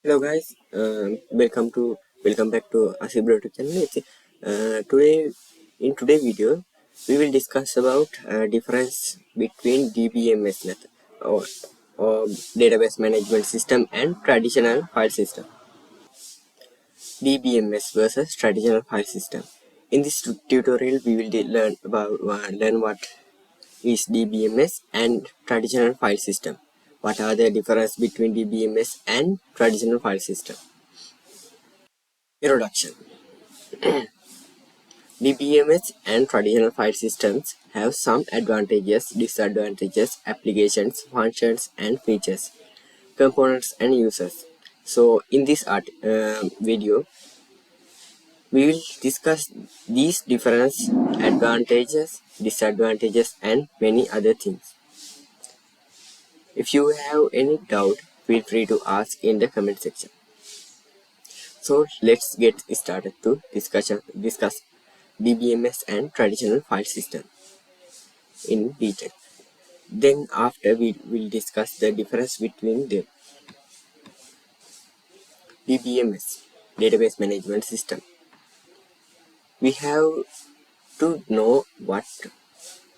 Hello guys, welcome back to Asibroto channel. Today in today's video we will discuss about difference between DBMS method or database management system and traditional file system. DBMS versus traditional file system. In this tutorial we will learn what is DBMS and traditional file system. What are the difference between DBMS and traditional file system? Introduction. DBMS and traditional file systems have some advantages, disadvantages, applications, functions, and features, components, and users. So, in this video, we will discuss these different advantages, disadvantages, and many other things. If you have any doubt, feel free to ask in the comment section. So, let's get started to discuss DBMS and traditional file system in detail. Then after we will discuss the difference between them. DBMS, database management system. We have to know what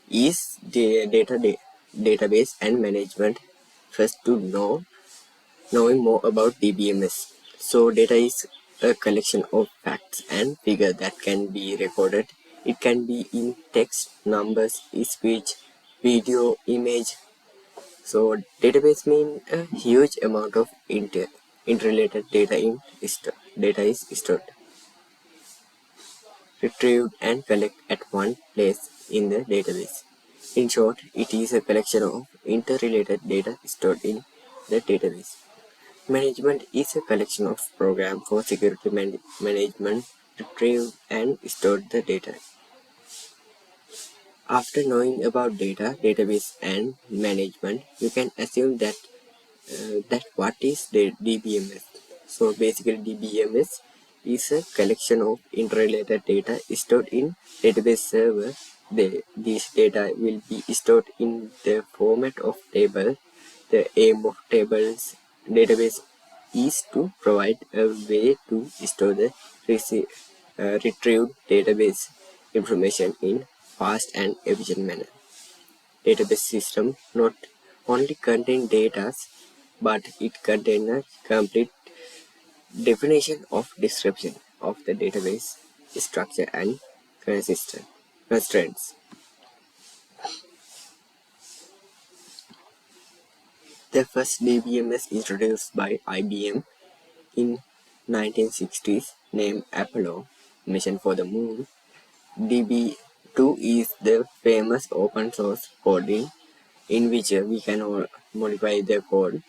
is the database and management first to knowing more about DBMS. So data is a collection of facts and figures that can be recorded. It can be in text, numbers, speech, video, image. So database means a huge amount of interrelated data is stored, retrieved and collected at one place in the database. In short, it is a collection of interrelated data stored in the database. Management is a collection of programs for security management, retrieve and store the data. After knowing about database and management, you can assume that what is the DBMS. So basically DBMS is a collection of interrelated data stored in database server. This data will be stored in the format of table. The aim of tables database is to provide a way to store the retrieved database information in fast and efficient manner. Database system not only contain data, but it contains a complete definition of description of the database structure and constraints. The first DBMS introduced by IBM in 1960s, named Apollo, Mission for the Moon. DB2 is the famous open source coding in which we can modify the code,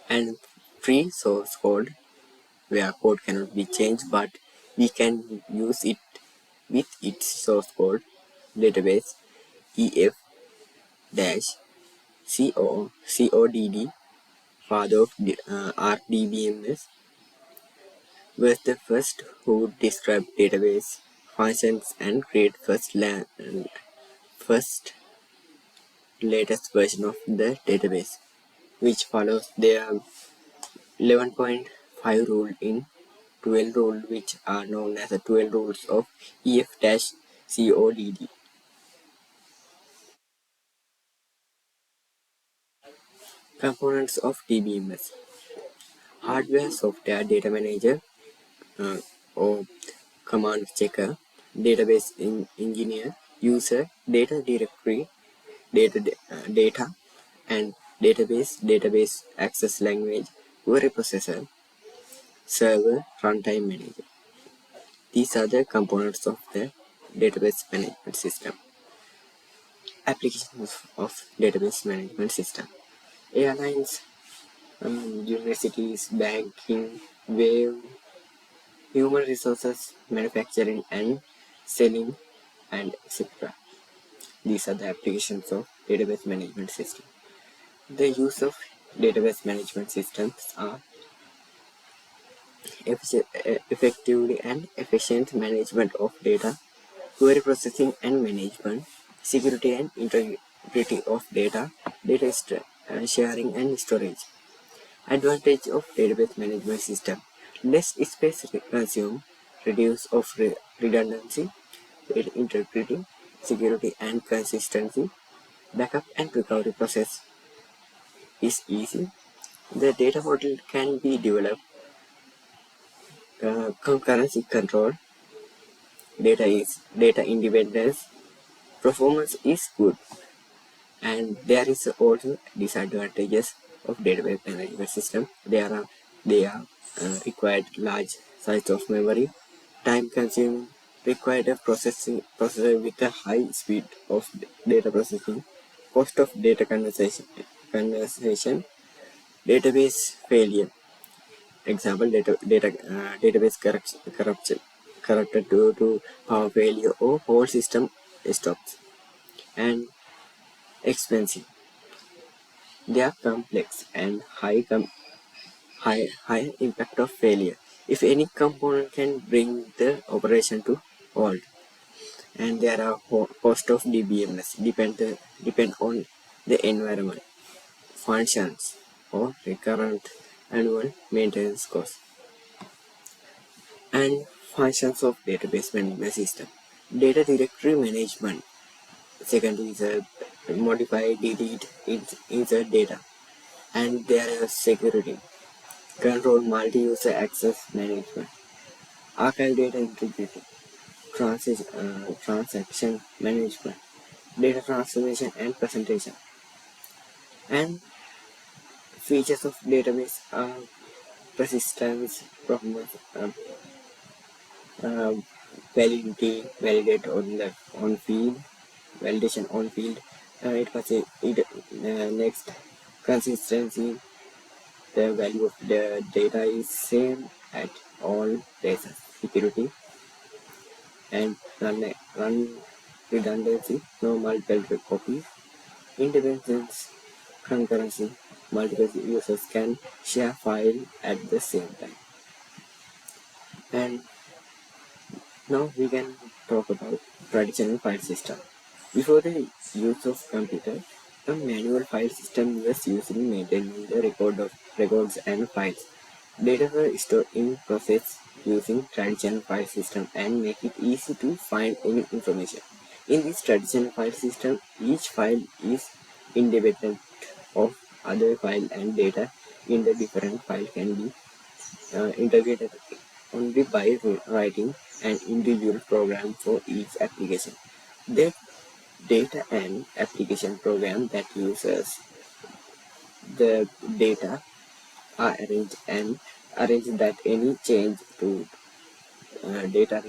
and free source code where code cannot be changed but we can use it with its source code database EF-CODD, father of RDBMS, was the first who described database functions and create first latest version of the database, which follows their 11.5 rule in 12 rules, which are known as the 12 rules of EF-CODD. Components of DBMS: hardware, software, data manager or command checker, database engineer, user, data directory, data and database access language, query processor, server, runtime manager. These are the components of the database management system. Applications of database management system: airlines, universities, banking, wave, human resources, manufacturing and selling, and etc. These are the applications of database management system. The use of database management systems are effectively and efficient management of data, query processing and management, security and integrity of data sharing and storage, Advantage of database management system: less space consumed, reduce of redundancy, data integrity, security and consistency. Backup and recovery process is easy. The data model can be developed. Concurrency control, data independence, performance is good. And there is also disadvantages of database management system. They are required large size of memory, time consuming, required a processor with a high speed of data processing, cost of data conversation, database failure. Example: database corrupted due to power failure or whole system stops. And expensive. They are complex and high impact of failure. If any component can bring the operation to halt. And there are cost of DBMS depend on the environment, functions, or recurrent annual maintenance costs. And functions of database management system: data directory management. Second is modify, delete, insert data. And there is security, control multi-user access management, archive data integrity, transaction management, data transformation and presentation. And features of database are persistence, performance, uh, validity, validate on field, validation on field. Next, consistency. The value of the data is same at all places. Security and run redundancy, no multiple copies. Independence, concurrency, multiple users can share file at the same time. And now we can talk about traditional file system. Before the use of computer, a manual file system was used in maintaining the records and files. Data were stored in process using traditional file system and make it easy to find any information. In this traditional file system, each file is independent of other file and data in the different file can be integrated only by writing an individual program for each application. The data and application program that uses the data are arranged that any change to data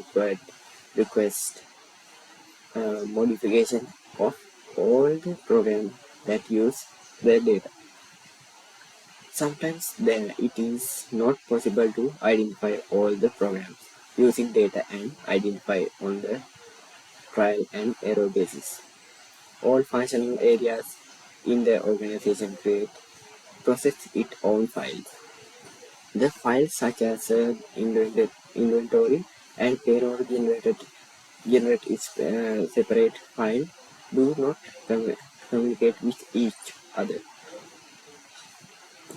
request modification of all the programs that use the data. Sometimes it is not possible to identify all the programs using data and identify on the trial and error basis. All functional areas in the organization process its own files. The files such as inventory and payroll generate its separate file, do not communicate with each other.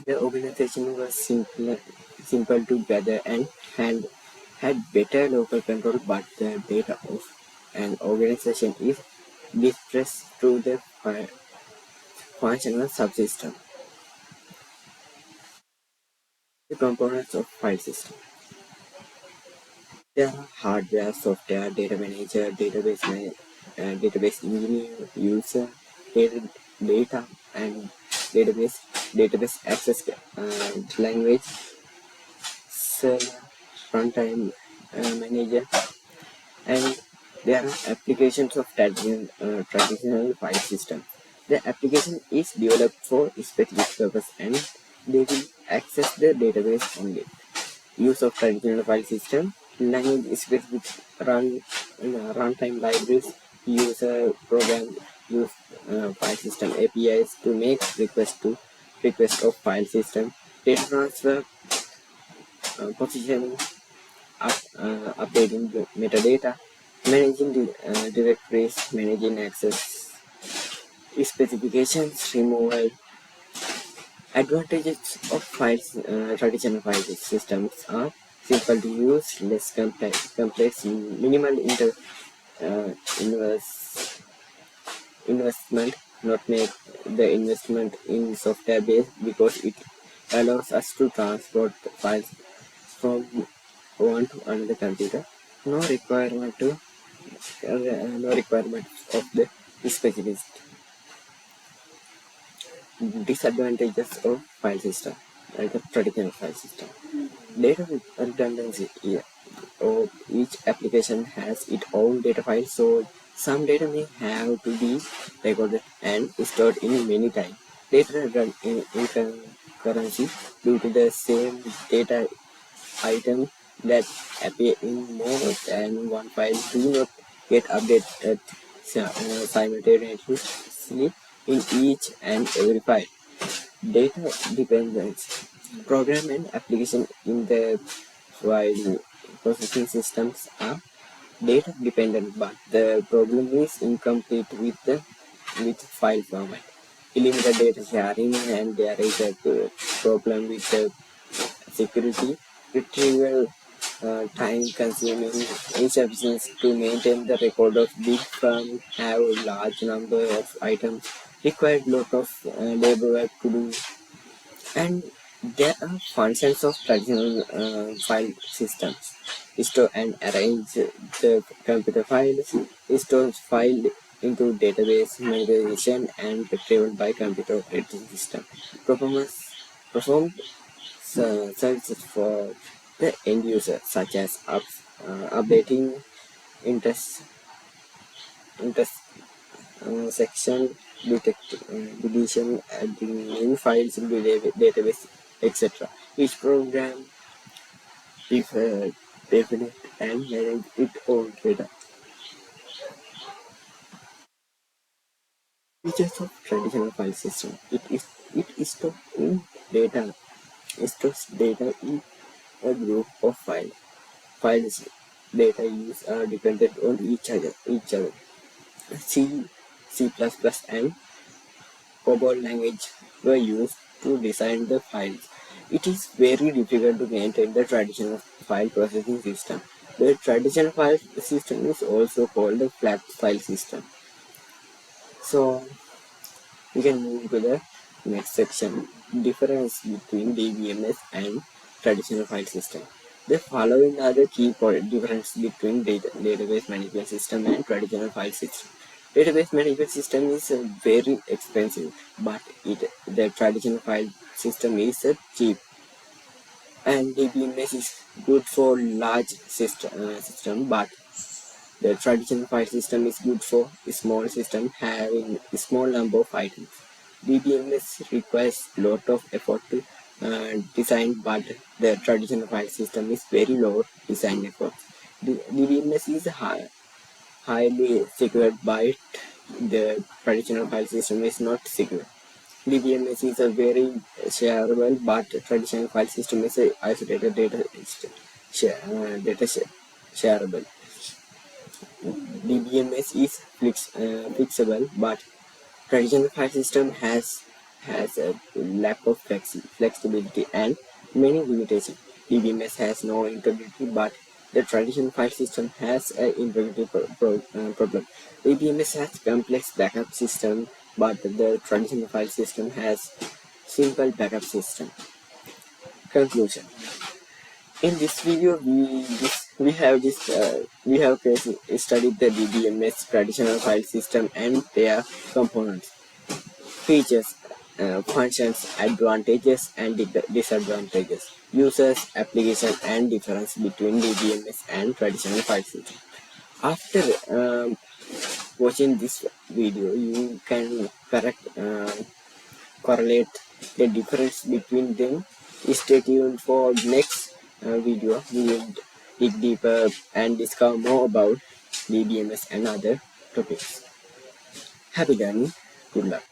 The organization was simple to gather and had better local control, but the data of an organization is dispersed through the functional subsystem. The components of file system. There are hardware, software, data manager, database engineer, user, data and database access language, server, runtime manager, and there are applications of traditional file system. The application is developed for a specific purpose and they will access the database only. Use of traditional file system: language specific runtime libraries, user program use file system APIs to make request of file system, data transfer, positioning, updating the metadata, managing the directories, managing access, specifications, removal, Advantages of traditional file systems are simple to use, less complex, minimal uh, invest, investment, not make the investment in software base because it allows us to transport files from one to another computer. No requirement to no requirement of the specialist. Disadvantages of file system, like a traditional file system. Data redundancy, yeah. Or each application has its own data file, so some data may have to be recorded and stored in many times. Data incurrency due to the same data item that appear in more than one file do not get updated simultaneously in each and every file. Data dependence. Program and application in the file processing systems are data dependent, but the problem is incomplete with file format. Limited data sharing, and there is a problem with the security retrieval, time consuming, insufficient to maintain the record of big firm have a large number of items, required lot of labor work to do, and there are functions of traditional file systems. Store and arrange the computer files, store file into database, memorization and retrieval by computer operating system. Perform services for the end user, such as updating interest, interest section, deletion, adding new files into the database, etc. Each program is definite and manage its own data. Features of traditional file system. It is stored in data. It stores data in a group of files. Files data use are dependent on each other. C, C++, and COBOL language were used to design the files. It is very difficult to maintain the traditional file processing system. The traditional file system is also called the flat file system. So we can move to the next section. Difference between DBMS and traditional file system. The following are the key difference between database management system and traditional file system. Database management system is very expensive, but the traditional file system is cheap, and DBMS is good for large system, but the traditional file system is good for a small system having a small number of items. DBMS requires lot of effort to design, but the traditional file system is very low design effort. DBMS is highly secured, but the traditional file system is not secure. DBMS is a very shareable, but traditional file system is a isolated data shareable. DBMS is flexible, but traditional file system has a lack of flexibility and many limitations. DBMS has no integrity, but the traditional file system has an integrity problem. DBMS has complex backup system, but the traditional file system has simple backup system. Conclusion. In this video, we have studied the DBMS traditional file system and their components, features, functions, advantages and disadvantages, users, application and difference between DBMS and traditional file system. After watching this video, you can correlate the difference between them. Stay tuned for next video. We will dig deeper and discover more about DBMS and other topics. Happy learning. Good luck.